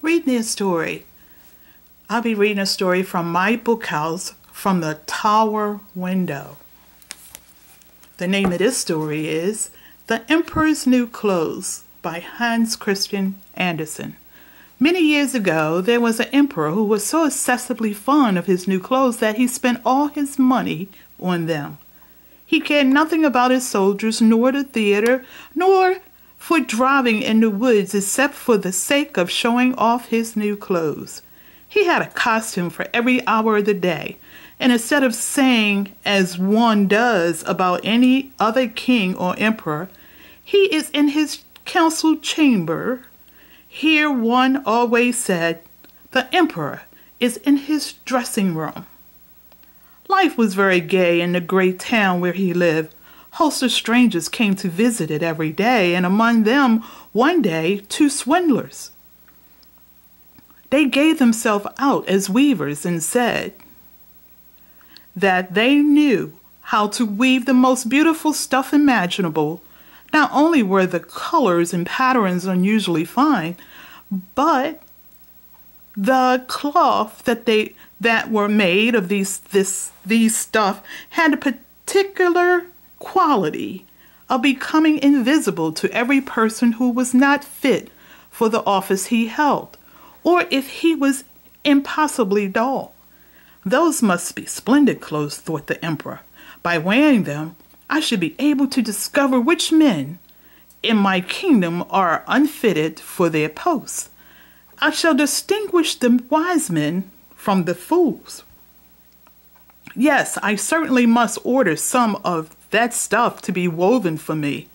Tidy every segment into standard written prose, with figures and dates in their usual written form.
Read me a story. I'll be reading a story from my book house, From the Tower Window. The name of this story is The Emperor's New Clothes by Hans Christian Andersen. Many years ago, there was an emperor who was so excessively fond of his new clothes that he spent all his money on them. He cared nothing about his soldiers, nor the theater, nor for driving in the woods, except for the sake of showing off his new clothes. He had a costume for every hour of the day, and instead of saying, as one does about any other king or emperor, he is in his council chamber, here one always said, the emperor is in his dressing room. Life was very gay in the great town where he lived. Hosts of strangers came to visit it every day, and among them, one day, 2 swindlers. They gave themselves out as weavers and said that they knew how to weave the most beautiful stuff imaginable. Not only were the colors and patterns unusually fine, but the cloth that were made of these stuff had a particular quality of becoming invisible to every person who was not fit for the office he held, or if he was impossibly dull. Those must be splendid clothes, thought the emperor. By wearing them, I should be able to discover which men in my kingdom are unfitted for their posts. I shall distinguish the wise men from the fools. Yes, I certainly must order some of that stuff to be woven for me.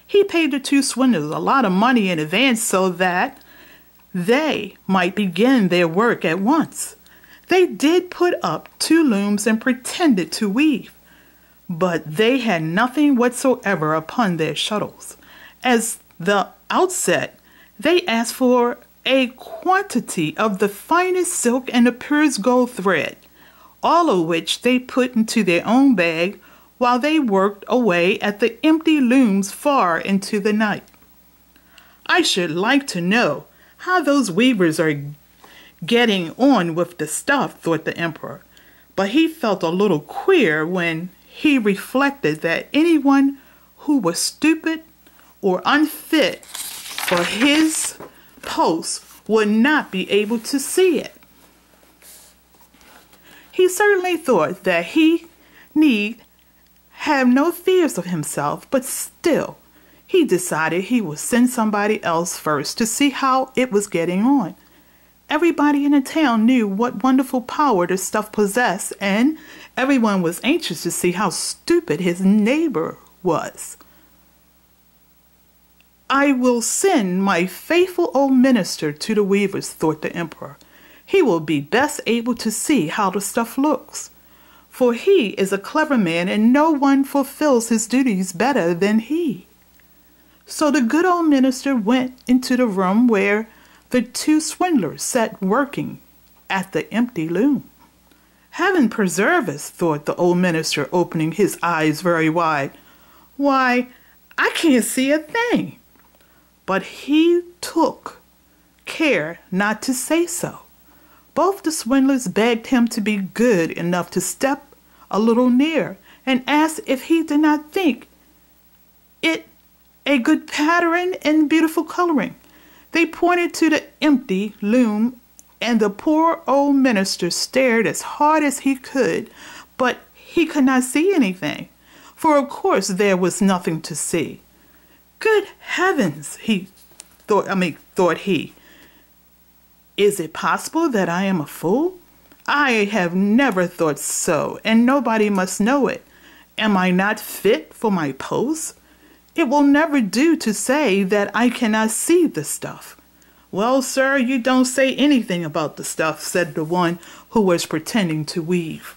He paid the 2 swindlers a lot of money in advance so that they might begin their work at once. They did put up 2 looms and pretended to weave, but they had nothing whatsoever upon their shuttles. As the outset, they asked for a quantity of the finest silk and the purest gold thread, all of which they put into their own bag while they worked away at the empty looms far into the night. I should like to know how those weavers are getting on with the stuff, thought the emperor, but he felt a little queer when he reflected that anyone who was stupid or unfit for his post would not be able to see it. He certainly thought that he need have no fears of himself, but still, he decided he would send somebody else first to see how it was getting on. Everybody in the town knew what wonderful power the stuff possessed, and everyone was anxious to see how stupid his neighbor was. I will send my faithful old minister to the weavers, thought the emperor. He will be best able to see how the stuff looks, for he is a clever man and no one fulfills his duties better than he. So the good old minister went into the room where the 2 swindlers sat working at the empty loom. Heaven preserve us, thought the old minister, opening his eyes very wide. Why, I can't see a thing. But he took care not to say so. Both the swindlers begged him to be good enough to step a little near and asked if he did not think it a good pattern and beautiful coloring. They pointed to the empty loom, and the poor old minister stared as hard as he could, but he could not see anything, for of course there was nothing to see. Good heavens, thought he. Is it possible that I am a fool? I have never thought so, and nobody must know it. Am I not fit for my post? It will never do to say that I cannot see the stuff. Well, sir, you don't say anything about the stuff, said the one who was pretending to weave.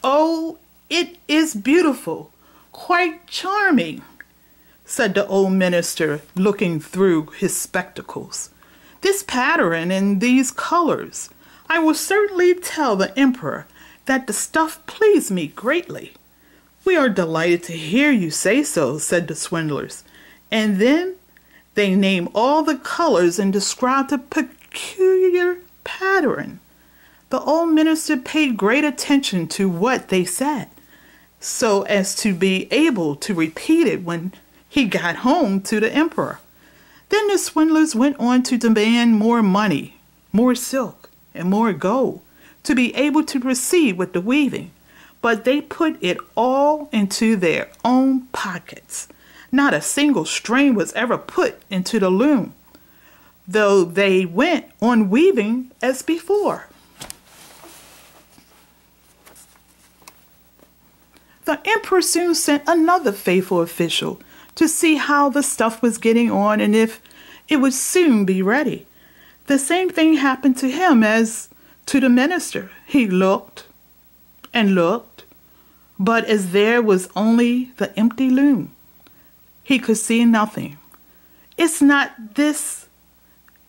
Oh, it is beautiful, quite charming, said the old minister, looking through his spectacles. This pattern and these colors, I will certainly tell the emperor that the stuff pleased me greatly. We are delighted to hear you say so, said the swindlers. And then, They named all the colors and described a peculiar pattern. The old minister paid great attention to what they said, so as to be able to repeat it when he got home to the emperor. Then the swindlers went on to demand more money, more silk, and more gold to be able to proceed with the weaving. But they put it all into their own pockets. Not a single string was ever put into the loom, though they went on weaving as before. The emperor soon sent another faithful official to see how the stuff was getting on and if it would soon be ready. The same thing happened to him as to the minister. He looked and looked, but as there was only the empty loom, he could see nothing. "Is not this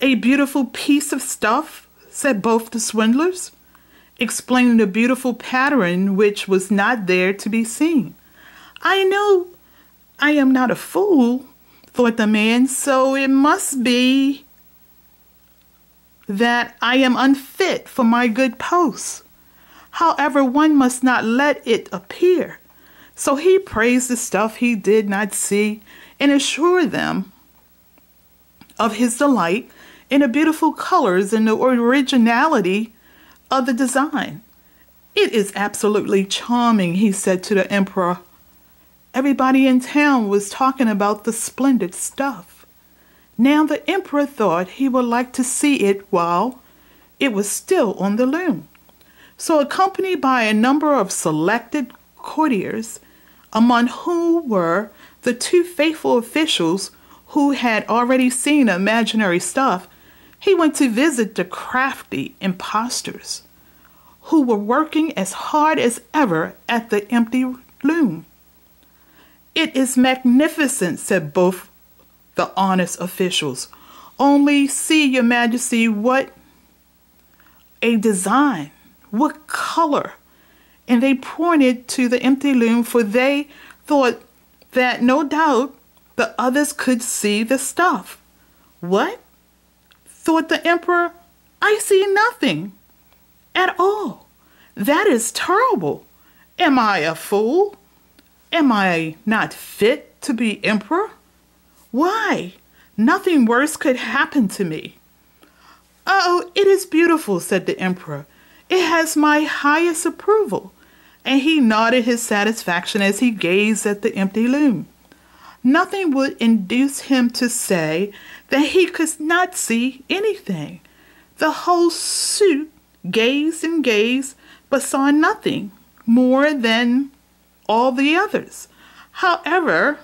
a beautiful piece of stuff?" said both the swindlers, explaining the beautiful pattern which was not there to be seen. "I know I am not a fool," thought the man, "so it must be that I am unfit for my good post. However, one must not let it appear." So he praised the stuff he did not see and assured them of his delight in the beautiful colors and the originality of the design. "It is absolutely charming," he said to the emperor. Everybody in town was talking about the splendid stuff. Now the emperor thought he would like to see it while it was still on the loom. So, accompanied by a number of selected courtiers, among whom were the two faithful officials who had already seen the imaginary stuff, he went to visit the crafty impostors, who were working as hard as ever at the empty loom. "It is magnificent," said both the honest officials. "Only see, your majesty, what a design, what color." And they pointed to the empty loom, for they thought that no doubt the others could see the stuff. "What?" thought the emperor. "I see nothing at all. That is terrible. Am I a fool? Am I not fit to be emperor? Why, nothing worse could happen to me." "Oh, it is beautiful," said the emperor. "It has my highest approval." And he nodded his satisfaction as he gazed at the empty loom. Nothing would induce him to say that he could not see anything. The whole suit gazed and gazed, but saw nothing more than all the others. However,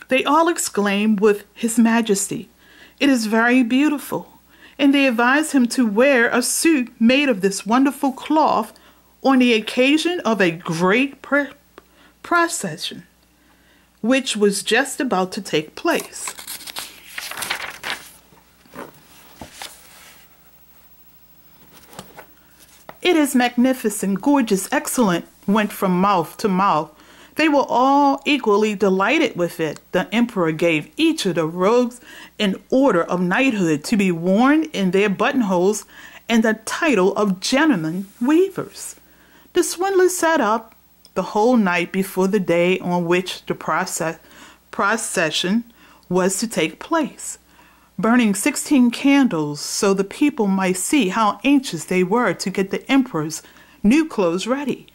they all exclaimed with His Majesty, "It is very beautiful," and they advised him to wear a suit made of this wonderful cloth on the occasion of a great procession, which was just about to take place. "It is magnificent, gorgeous, excellent," went from mouth to mouth. They were all equally delighted with it. The emperor gave each of the robes an order of knighthood to be worn in their buttonholes and the title of gentlemen weavers. The swindlers sat up the whole night before the day on which the procession was to take place, burning 16 candles so the people might see how anxious they were to get the emperor's new clothes ready.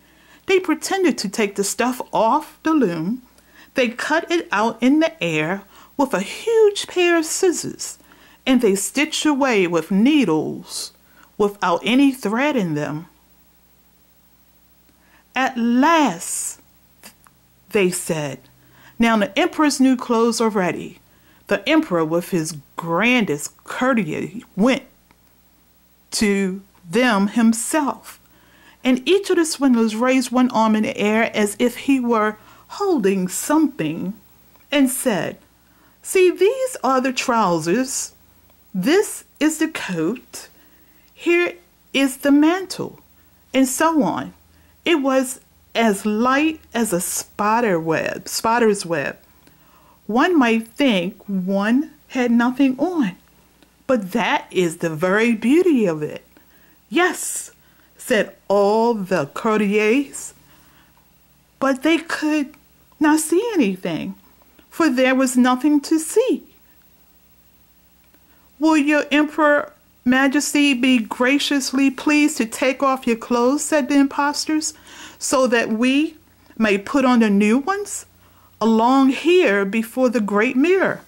They pretended to take the stuff off the loom. They cut it out in the air with a huge pair of scissors, and they stitched away with needles without any thread in them. "At last," they said, "now the emperor's new clothes are ready." The emperor, with his grandest courtesy, went to them himself, and each of the swindlers raised one arm in the air as if he were holding something and said, "See, these are the trousers. This is the coat. Here is the mantle," and so on. It was as light as a spider's web. one might think one had nothing on, but that is the very beauty of it. Yes, said all the courtiers, but they could not see anything, for there was nothing to see. Will your Emperor Majesty be graciously pleased to take off your clothes, said the impostors, so that we may put on the new ones along here before the great mirror.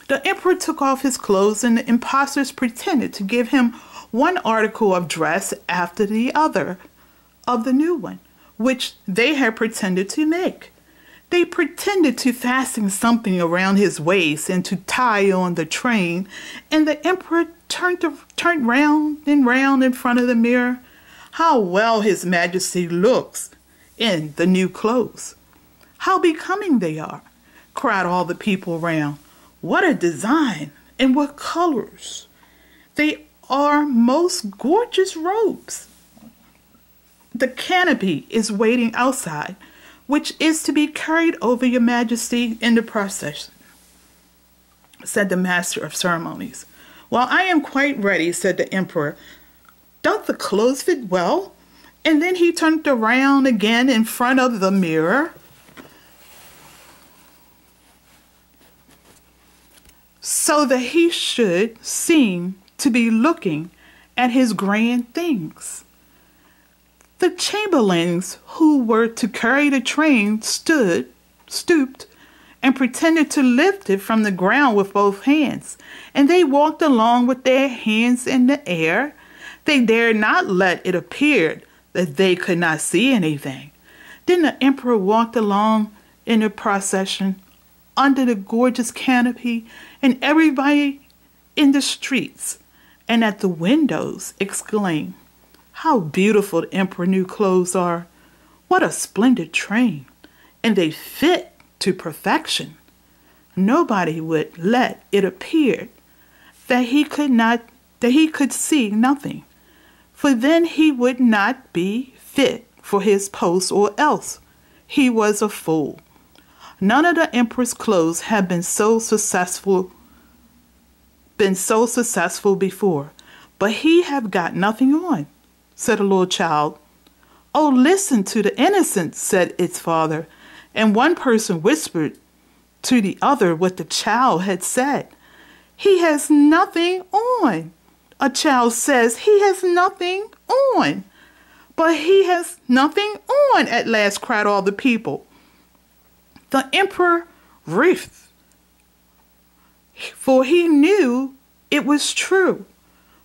The emperor took off his clothes, and the impostors pretended to give him one article of dress after the other of the new one, which they had pretended to make. They pretended to fasten something around his waist and to tie on the train, and the emperor turned round and round in front of the mirror. How well His Majesty looks in the new clothes! How becoming they are! Cried all the people round. What a design, and what colors! They are most gorgeous robes. The canopy is waiting outside, which is to be carried over your Majesty in the procession, said the master of ceremonies. Well, I am quite ready, said the emperor. Don't the clothes fit well? And then he turned around again in front of the mirror. So that he should seem to be looking at his grand things. The chamberlains who were to carry the train stooped, and pretended to lift it from the ground with both hands, and they walked along with their hands in the air. They dared not let it appear that they could not see anything. Then the emperor walked along in the procession under the gorgeous canopy, and everybody in the streets and at the windows exclaimed, "How beautiful the emperor's new clothes are! What a splendid train! And they fit to perfection." Nobody would let it appear that he could see nothing, for then he would not be fit for his post, or else he was a fool. None of the emperor's clothes had been so successful before, but he have got nothing on, said a little child. Oh, listen to the innocent, said its father, and one person whispered to the other what the child had said. He has nothing on. A child says he has nothing on. But he has nothing on, at last cried all the people. The emperor writhed, for he knew it was true.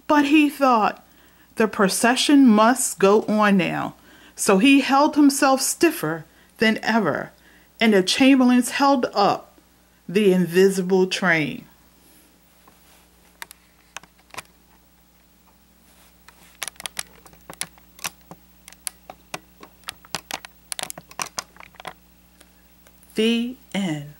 But he thought the procession must go on now, so he held himself stiffer than ever, and the chamberlains held up the invisible train. The end.